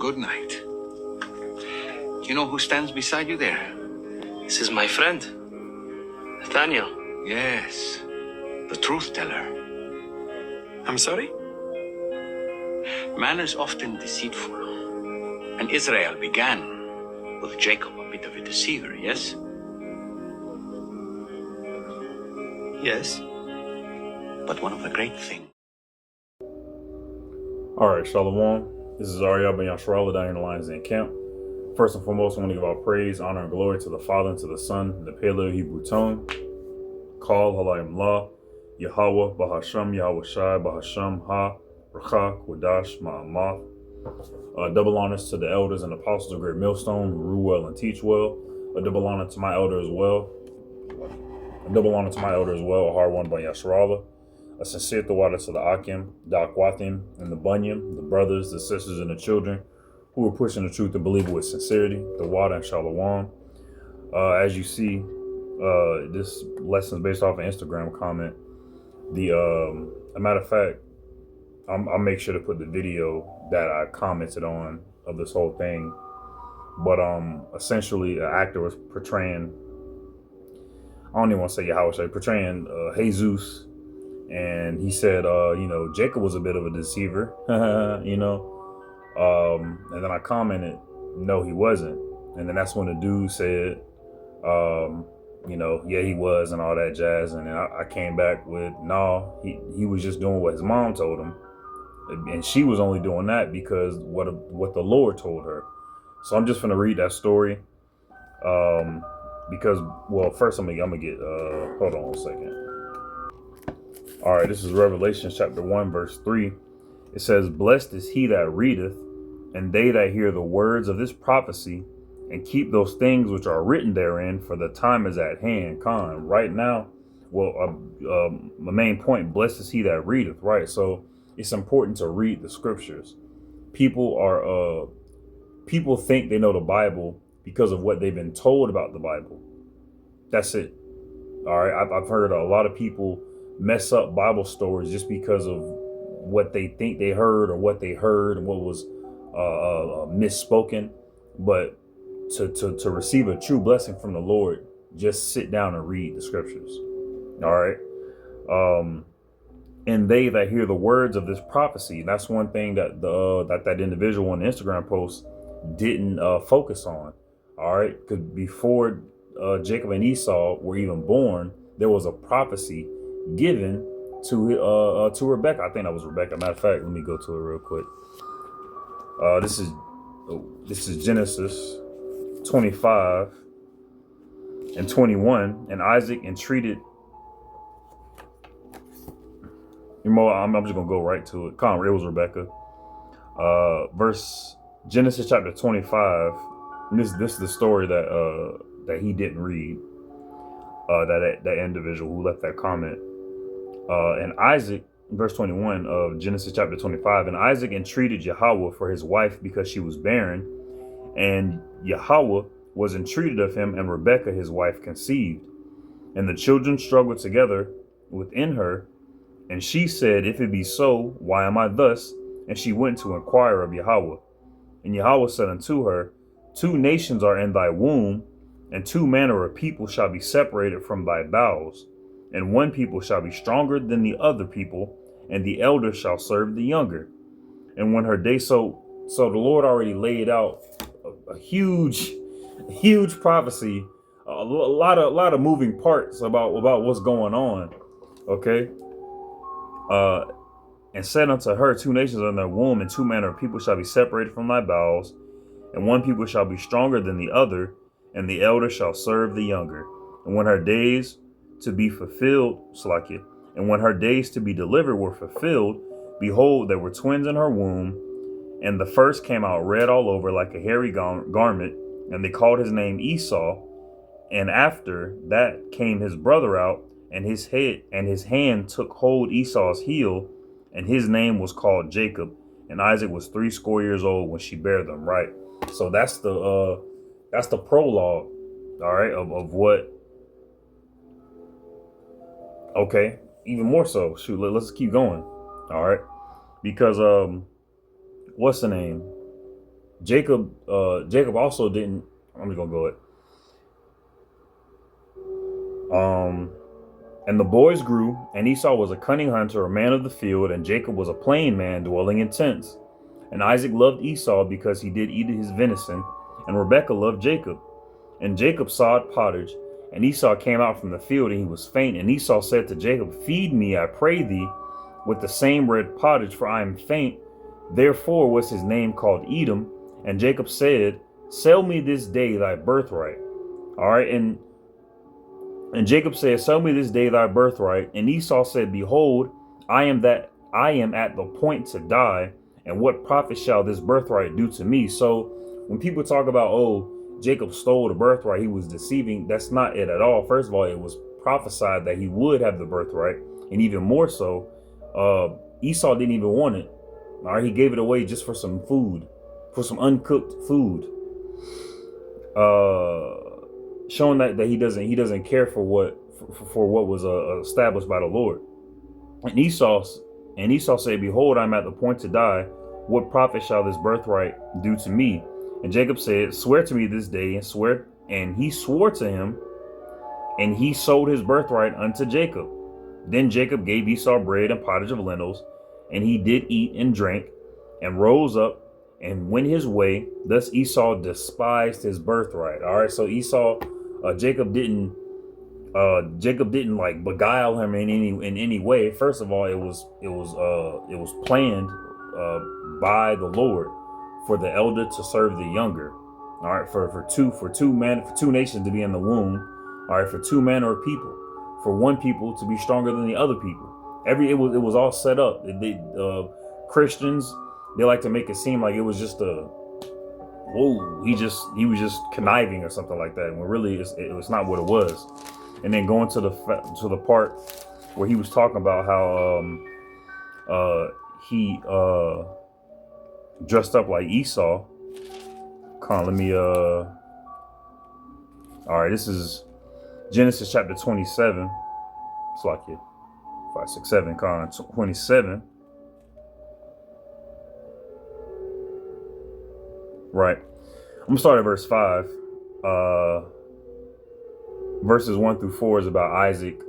good night. You know who stands beside you there? This is my friend, Nathaniel. Yes, the truth teller. I'm sorry? Man is often deceitful. And Israel began with Jacob, a bit of a deceiver, yes? Yes. But one of the great things. All right, Shalom. This is Ariel Ben Yasharallah down in the Lions Den camp. First and foremost, I want to give all praise, honor, and glory to the Father and to the Son, in the Paleo Hebrew tone. Call Halayim La, Yahweh, Bahasham, Yahweh Shai, Bahasham, Ha, Racha, Kodash, Ma'amath. Double honors to the elders and apostles of Great Millstone who rule well and teach well. A double honor to my elder as well. A hard one by Yasharallah. A sincere tawada to the Akim, the Akwathim, and the Bunyam, the brothers, the sisters, and the children who are pushing the truth to believe it with sincerity, the Wada and Shalom. As you see, this lesson is based off an Instagram comment. A matter of fact, I'll make sure to put the video that I commented on of this whole thing. But essentially, an actor was portraying, I don't even want to say Yahweh, portraying Jesus. And he said, Jacob was a bit of a deceiver, and then I commented, no, he wasn't. And then that's when the dude said, yeah, he was and all that jazz. And then I came back with, no, he was just doing what his mom told him. And she was only doing that because what the Lord told her. So I'm just going to read that story. Because, well, first I'm gonna get, hold on a second. All right, this is Revelation chapter 1, verse 3. It says, blessed is he that readeth, and they that hear the words of this prophecy, and keep those things which are written therein, for the time is at hand. Right now, my main point, blessed is he that readeth, right? So it's important to read the scriptures. People think they know the Bible because of what they've been told about the Bible. That's it. All right, I've heard a lot of people mess up Bible stories just because of what they think they heard or what they heard and what was misspoken. But to receive a true blessing from the Lord, just sit down and read the scriptures. All right. And they that hear the words of this prophecy, that's one thing that that individual on the Instagram post didn't focus on. All right, because before Jacob and Esau were even born, there was a prophecy given to Rebecca. I think that was Rebecca. Matter of fact, let me go to it real quick. This is Genesis 25 and 21. And Isaac entreated. I'm just gonna go right to it. It was Rebecca. Genesis chapter 25. And this is the story that he didn't read. That individual who left that comment. And Isaac, verse 21 of Genesis chapter 25, and Isaac entreated Yahweh for his wife because she was barren, and Yahweh was entreated of him, and Rebekah his wife conceived. And the children struggled together within her, and she said, if it be so, why am I thus? And she went to inquire of Yahweh. And Yahweh said unto her, two nations are in thy womb, and two manner of people shall be separated from thy bowels. And one people shall be stronger than the other people, and the elder shall serve the younger. And when her day, so the Lord already laid out a huge prophecy, a lot of moving parts about what's going on. Okay. And said unto her, two nations are in their womb, and two manner of people shall be separated from thy bowels, and one people shall be stronger than the other, and the elder shall serve the younger. And when her days to be fulfilled, and when her days to be delivered were fulfilled, behold, there were twins in her womb, and the first came out red all over like a hairy garment, and they called his name Esau. And after that came his brother out, and his hand took hold Esau's heel, and his name was called Jacob. And Isaac was 80 years old when she bare them. Right. So that's the prologue. All right, of what. Okay, even more so. Shoot, let's keep going. All right, because what's the name? Jacob also didn't. I'm just gonna go it. And the boys grew, and Esau was a cunning hunter, a man of the field, and Jacob was a plain man dwelling in tents. And Isaac loved Esau because he did eat his venison, and Rebekah loved Jacob. And Jacob sawed pottage, and Esau came out from the field, and he was faint. And Esau said to Jacob, Feed me, I pray thee, with the same red pottage, for I am faint. Therefore was his name called Edom. And Jacob said, Sell me this day thy birthright. All right, and Jacob said, Sell me this day thy birthright. And Esau said, Behold, I am at the point to die, and what profit shall this birthright do to me? So when people talk about, oh, Jacob stole the birthright, he was deceiving, that's not it at all. First of all, it was prophesied that he would have the birthright, and even more so, Esau didn't even want it. All right, he gave it away just for some food, for some uncooked food. Showing that he doesn't care for what was established by the Lord. And Esau said, Behold, I'm at the point to die. What profit shall this birthright do to me? And Jacob said, Swear to me this day, and he swore to him, and he sold his birthright unto Jacob. Then Jacob gave Esau bread and pottage of lentils, and he did eat and drank, and rose up and went his way. Thus Esau despised his birthright. All right, so Jacob didn't like beguile him in any way. First of all, it was planned by the Lord for the elder to serve the younger. All right, for two nations to be in the womb. All right, for two men or people, for one people to be stronger than the other people. It was all set up. Christians, they like to make it seem like it was just he was just conniving or something like that, when really it was not what it was. And then going to the part where he was talking about how he dressed up like Esau. All right, this is Genesis chapter 27. It's like 5, 6, 7, 27. Right. I'm gonna start at verse 5. Verses 1 through 4 is about Isaac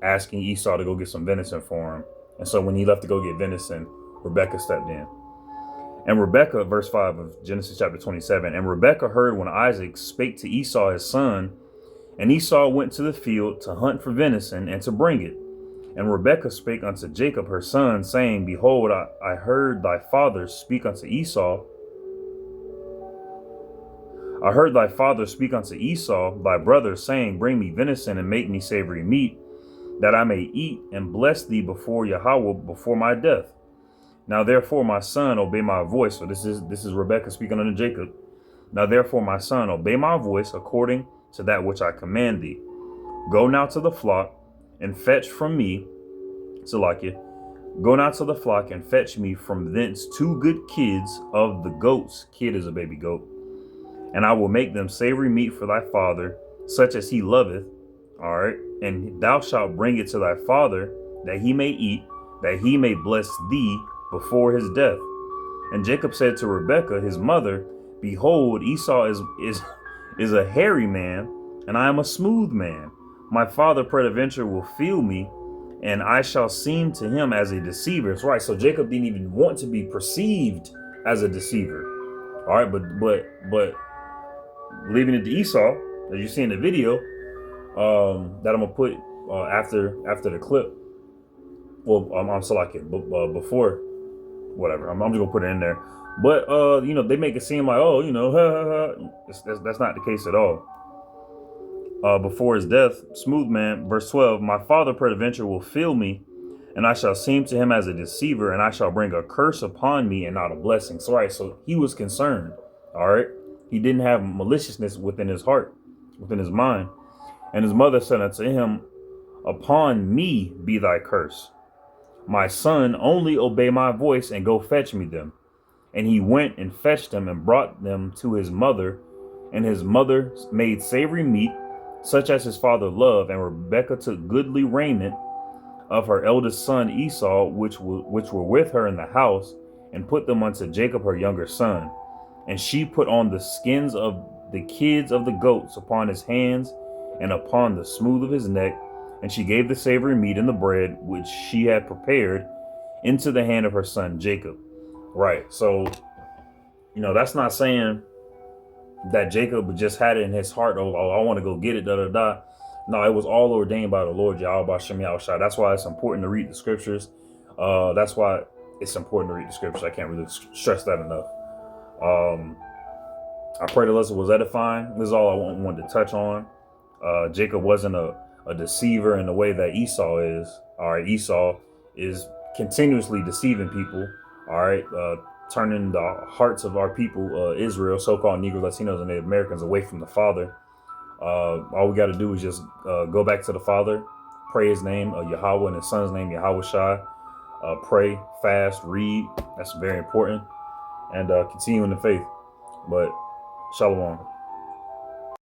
asking Esau to go get some venison for him. And so when he left to go get venison, Rebekah stepped in. And Rebekah, verse 5 of Genesis chapter 27, and Rebekah heard when Isaac spake to Esau his son, and Esau went to the field to hunt for venison and to bring it. And Rebekah spake unto Jacob her son, saying, Behold, I heard thy father speak unto Esau. I heard thy father speak unto Esau, thy brother, saying, Bring me venison and make me savory meat, that I may eat and bless thee before Yahweh before my death. Now therefore, my son, obey my voice. So this is Rebekah speaking unto Jacob. Now therefore, my son, obey my voice according to that which I command thee. Go now to the flock and fetch from me, Salakia, go now to the flock and fetch me from thence 2 good kids of the goats. Kid is a baby goat. And I will make them savory meat for thy father, such as he loveth. All right. And thou shalt bring it to thy father, that he may eat, that he may bless thee before his death. And Jacob said to Rebekah, his mother, Behold, Esau is a hairy man, and I am a smooth man. My father peradventure will feel me, and I shall seem to him as a deceiver. That's right. So Jacob didn't even want to be perceived as a deceiver. All right, but leaving it to Esau, as you see in the video, that I'm gonna put after the clip. Well, I'm still like it before, whatever. I'm just gonna put it in there. But they make it seem like, oh, that's not the case at all. Before his death, smooth man, verse 12, my father peradventure will feel me, and I shall seem to him as a deceiver, and I shall bring a curse upon me and not a blessing. So, right, so he was concerned. All right, he didn't have maliciousness within his heart, within his mind. And his mother said unto him, Upon me be thy curse. My son, only obey my voice and go fetch me them. And he went and fetched them and brought them to his mother. And his mother made savory meat, such as his father loved. And Rebekah took goodly raiment of her eldest son Esau, which were with her in the house, and put them unto Jacob her younger son. And she put on the skins of the kids of the goats upon his hands and upon the smooth of his neck. And she gave the savory meat and the bread which she had prepared into the hand of her son Jacob. Right. So, that's not saying that Jacob just had it in his heart. Oh, I want to go get it. Da da da. No, it was all ordained by the Lord Yahweh Shem Yahushua. That's why it's important to read the scriptures. That's why it's important to read the scriptures. I can't really stress that enough. I pray the lesson was edifying. This is all I wanted to touch on. Jacob wasn't a deceiver in the way that Esau is. All right, Esau is continuously deceiving people. All right, turning the hearts of our people, Israel, so-called Negroes, Latinos, and Native Americans away from the Father. All we got to do is just go back to the Father, pray His name, Yahweh, and His Son's name, Yahweh Shai. Pray, fast, read. That's very important, and continue in the faith. But Shalom.